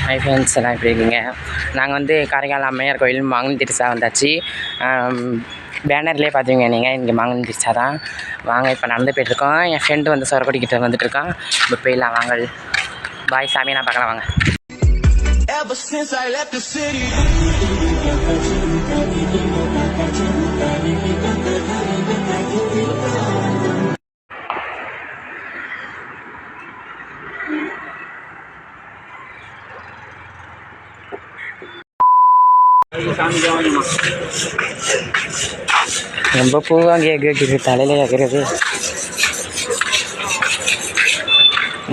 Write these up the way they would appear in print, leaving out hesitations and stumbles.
Hi friends, எல்லாம் எப்படி இருக்கீங்க? நாங்கள் வந்து காரைக்கால் அம்மையார் கோயில் மாங்கனி திருசா வந்தாச்சு. பேனர்லேயே பார்த்துவீங்க நீங்கள், இங்கே மாங்கனி திருசா தான். வாங்க, இப்போ நடந்து போய்ட்டுருக்கோம். என் ஃப்ரெண்டு வந்து சொரக்கொடிக்கிட்ட வந்துட்டுருக்கான். இப்போ போயிடலாம் வாங்க. பாய் சாமி, நான் பார்க்கலாம் வாங்க. ரொம்ப பூவாங்க கேட்குது, தலையில் கேட்குறது.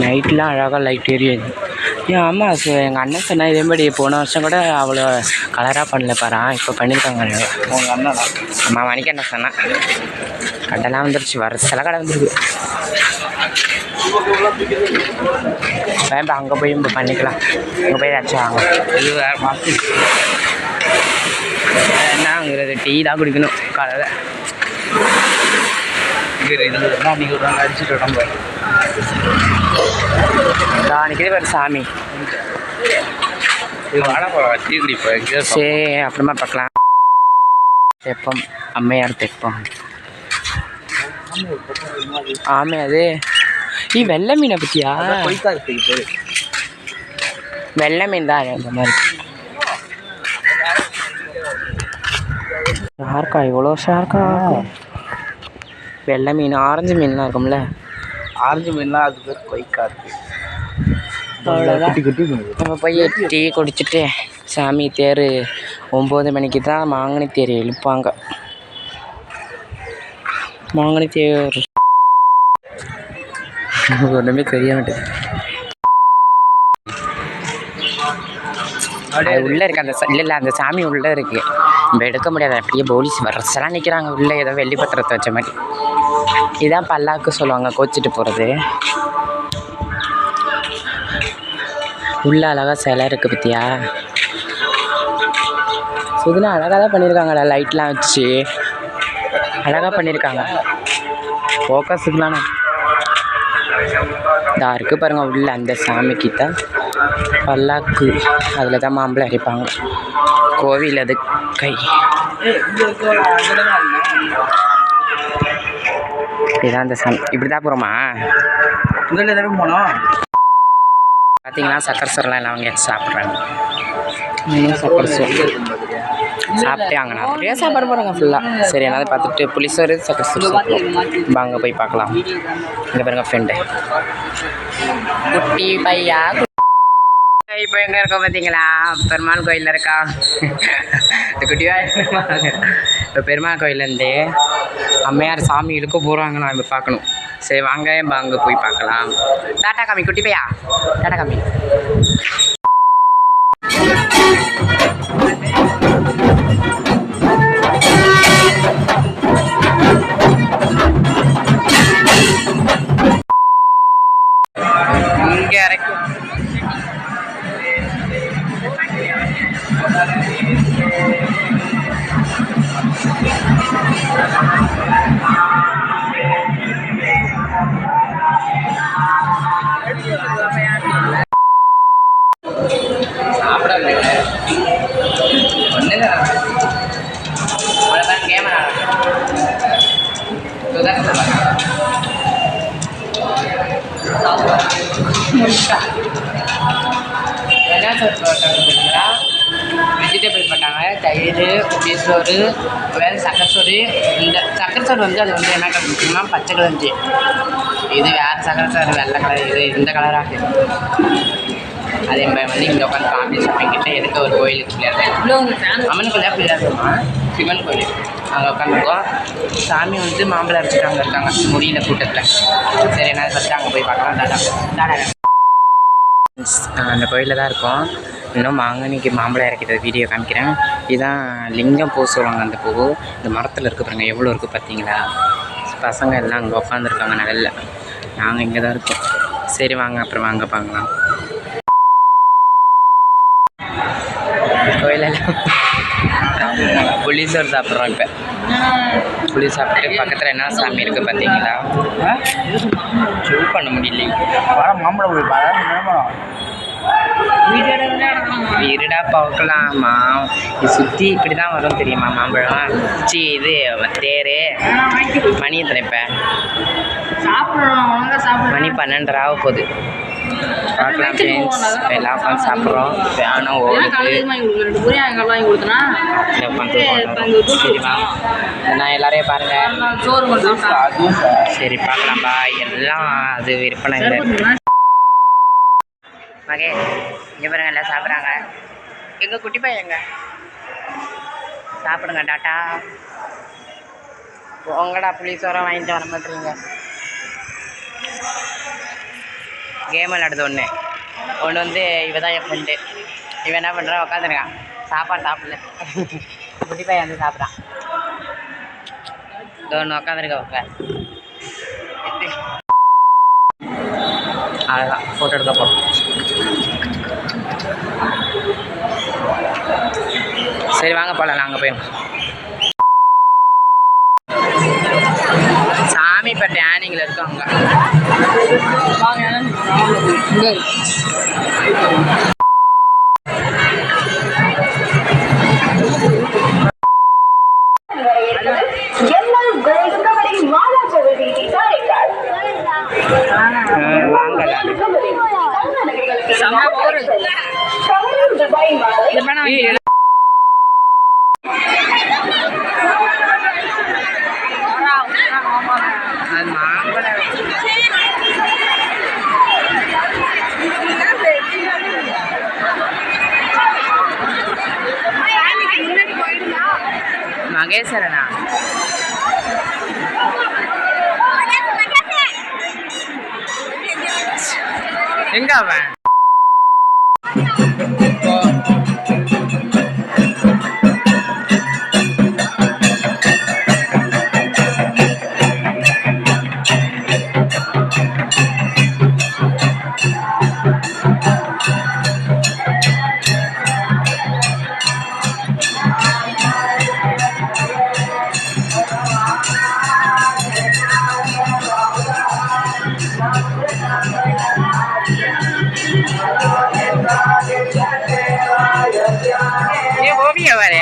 நைட்லாம் அழகாக லைட் எரியுது. ஆமாம், எங்கள் அண்ணன் சொன்னால் இதேமாதிரி போன வருஷம் கூட அவ்வளோ கலராக பண்ணல பாரா, இப்போ பண்ணியிருக்காங்க. உங்கள் அண்ணன் ஆமாம், மணிக்கு என்ன சொன்னேன். கடைலாம் வந்துருச்சு, வருஷெல்லாம் கடை வந்துருக்கு. இப்போ அங்கே போய் இப்போ பண்ணிக்கலாம். அங்கே போய் ஏதாச்சும் வாங்க. இது வேறு பார்த்து என்னங்கிறது, டீ தான் குடிக்கணும் காலையில். அன்றைக்கி ஒரு நாள் அடிச்சுட்டு உடம்பு அன்றைக்கி பேர் சாமி. டீ குடிப்போம், சரி அப்புறமா பார்க்கலாம். தெப்பம், அம்மையார் தெப்பம். ஆமே, அது வெள்ளை மீனை பற்றியா? வெள்ளை மீன் தான் அந்த மாதிரி. ஷார்க்கா, இவ்வளோ ஷார்க்கா? வெள்ளை மீன், ஆரஞ்சு மீன்லாம் இருக்கும்ல, ஆரஞ்சு மீன்லாம் அது பேர் கொய்க்கா இருக்குது. அவ்வளோதான். நம்ம போய் டீ குடிச்சிட்டு சாமி தேர் 9 மணிக்கு தான் மாங்கனி தேர் இழுப்பாங்க. மாங்கனி தேர் ஒன்றுமே தெரிய மாட்டேது. அது உள்ளே இருக்குது அந்த இல்லை அந்த சாமி உள்ளே இருக்குது. நம்ம எடுக்க முடியாது, அப்படியே போலீஸ் வரசெல்லாம் நிற்கிறாங்க உள்ளே, ஏதோ வெள்ளி பத்திரத்தை வச்ச மாதிரி. இதுதான் பல்லாக்கு சொல்லுவாங்க, கோச்சிட்டு போகிறது. உள்ள அழகாக சிலை இருக்குது பற்றியா? இதெல்லாம் அழகாக தான் பண்ணியிருக்காங்கடா, லைட்லாம் வச்சு அழகாக பண்ணியிருக்காங்க. ஃபோக்கஸுக்குலாம் இதாக இருக்குது பாருங்கள். உள்ள அந்த சாமிக்கிட்ட பல்லாக்கு, அதில் தான் மாம்பழம் அரைப்பாங்க. கோவில் அது கை. இதுதான் அந்த சாமி. இப்படி தான் போகிறோமா? முதல்ல எதாவது போனோம். பார்த்தீங்கன்னா சக்கரை சோறுலாம் எல்லாம் அவங்க சாப்பிட்றாங்க. சக்கரை சோறு சாப்பிட்டு அங்கே நிறைய சாப்பாடு போகிறாங்க ஃபுல்லாக. சரி, என்னாவது பார்த்துட்டு புளிசோறு சக்கரை சோறு சாப்பிடுவோம். அங்கே போய் பார்க்கலாம். இங்கே பாருங்க ஃப்ரெண்டு குட்டி பையா. இப்போ எங்கே இருக்கோம் பார்த்தீங்களா? பெருமாள் கோயிலில் இருக்கா. குட்டியாக இப்போ பெருமாள் கோயிலேருந்து அம்மையார் சாமி இழுக்க போகிறாங்க. நான் இப்போ பார்க்கணும். சரி வாங்க, அங்கே போய் பார்க்கலாம். டாட்டா காமி குட்டி பையா, டாட்டா காமி. இங்கே இறக்கும். கேமரா வெஜிடபிள் போட்டாங்க, தயிர், புளிசோறு, வேறு சக்கரை சோறு. இந்த சக்கரை சோறு வந்து அது வந்து என்ன கலர் இருக்குன்னா பச்சை கலர்ஞ்சி. இது வேறு சக்கரை சோறு வெள்ளை கலர். இது இந்த கலராக இருக்குது. அதே மாதிரி வந்து இங்கே உட்காந்து காப்பி சாப்பிங்கிட்ட எதுக்கு ஒரு கோயிலுக்கு பிள்ளையார் அம்மன் கோயிலாக பிள்ளையார் சிவன் கோயில் அங்கே உட்காந்துருக்கோம். சாமி வந்து மாம்பழம் அரைச்சிட்டு அங்கே இருக்காங்க முடியல கூட்டத்தில். சரி, என்ன ஃபஸ்ட்டு அங்கே போய் பார்க்கலாம். டாடா. அந்த கோயிலில் தான் இருக்கோம். இன்னும் மாங்கனிக்கு மாம்பழம் இறக்கிட்ட வீடியோ காமிக்கிறேன். இதுதான் லிங்கம் பூ சொல்லுவாங்க. அந்த பூ இந்த மரத்தில் இருக்குது பாருங்கள், எவ்வளோ இருக்குது பார்த்தீங்களா? பசங்க எல்லாம் அங்கே உட்காந்துருக்காங்க நிழல்ல. நாங்கள் இங்கே தான் இருக்கோம். சரி வாங்க, அப்புறம் வாங்க பார்க்கலாம். கோயிலெல்லாம் புளிசோறு சாப்பிட்றோம். இப்போ புளி சாப்பிட்டு பக்கத்தில் என்ன சாமி இருக்குது பார்த்தீங்களா? சூப் பண்ண முடியல. மாம்பழம் இருடா பார்க்கலாமா சுற்றி இப்படி தான் வரும் தெரியுமா மாம்பழம் இது தேர் மணி எத்தனை மணி 12:30 ஆக போகுது பார்க்கலாம் ஃப்ரெண்ட்ஸ் எல்லாம் உட்காந்து சாப்பிட்றோம் வேணும் சரிம்மா நான் எல்லாரையும் பாருங்கள் சரி பார்க்கலாம்ப்பா எல்லாம் அது விற்பனை இல்லை மகே இங்கே பாருங்க எல்லாம் சாப்பிட்றாங்க எங்கள் குட்டி பையங்க சாப்பிடுங்க டாட்டா உங்கடா புளிசோரம் வாங்கிட்டு வர மாட்டேறீங்க கேம் விளையாடுது ஒன்று வந்து இவ தான் என் ஃப்ரெண்டு இவன் என்ன பண்ணுறான் உட்காந்துருக்கான் சாப்பாடு சாப்பிடல குட்டி பையன் வந்து சாப்பிட்றான் இது ஒன்று உட்காந்துருக்க உட்கார் அவ்வளோதான் ஃபோட்டோ எடுக்க போகிறோம் சரி வாங்க போகலாம் நாங்கள் போயிடும் சாமிப்பேட்டை ஆனிங்கில் இருக்கோம் அங்கே மகேஸ்வரனா எங்க அவன் ஓவியா வர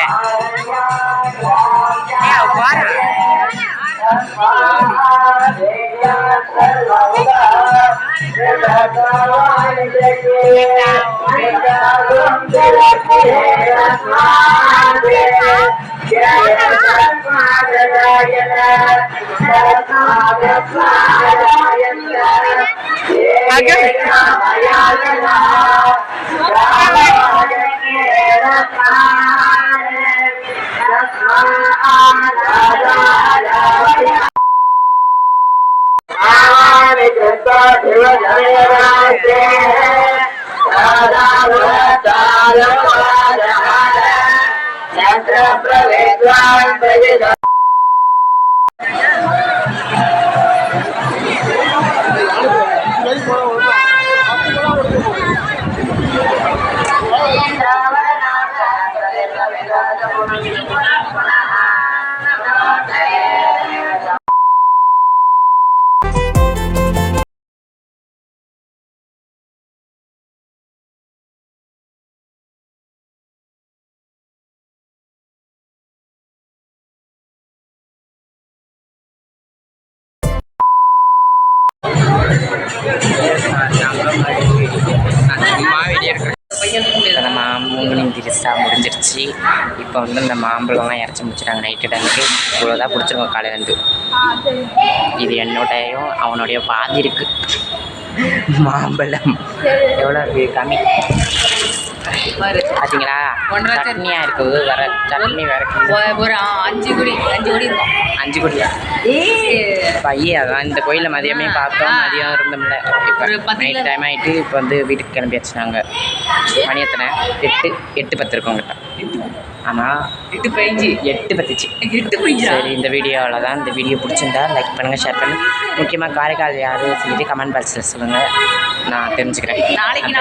நம்ம 3 மணி திருசாக முடிஞ்சிருச்சு. இப்போ வந்து இந்த மாம்பழம்லாம் இறச்சி முடிச்சிட்டாங்க. நைட்டு டைமுக்கு இவ்வளோதான் பிடிச்சிருக்கோம் காலையிலேருந்து. இது என்னோடையும் அவனுடைய பாதி இருக்குது. மாம்பழம் எவ்வளோ இருக்குது கம்மி பார்த்தீங்களா? சட்னியாக இருக்குது. வர சட்னி வேற ஒரு 5 குடி இருக்கும். 5 குடியா? பையே அதான் இந்த கோயிலில் மதியமே பார்த்தோம். மதியம் இருந்தோம்ல. இப்போ நைட் டைம் ஆகிட்டு இப்போ வந்து வீட்டுக்கு கிளம்பியாச்சு. நாங்கள் மணி எத்தனை 8:10 இருக்கோம் கிட்ட. ஆனால் 8:10 சரி, இந்த வீடியோவில் தான். இந்த வீடியோ பிடிச்சிருந்தா லைக் பண்ணுங்கள், ஷேர் பண்ணுங்கள். முக்கியமாக காரைக்கால் யாரும் சொல்லிட்டு கமெண்ட் பாக்ஸில் சொல்லுங்கள், நான் தெரிஞ்சுக்கிறேன். நாளைக்கு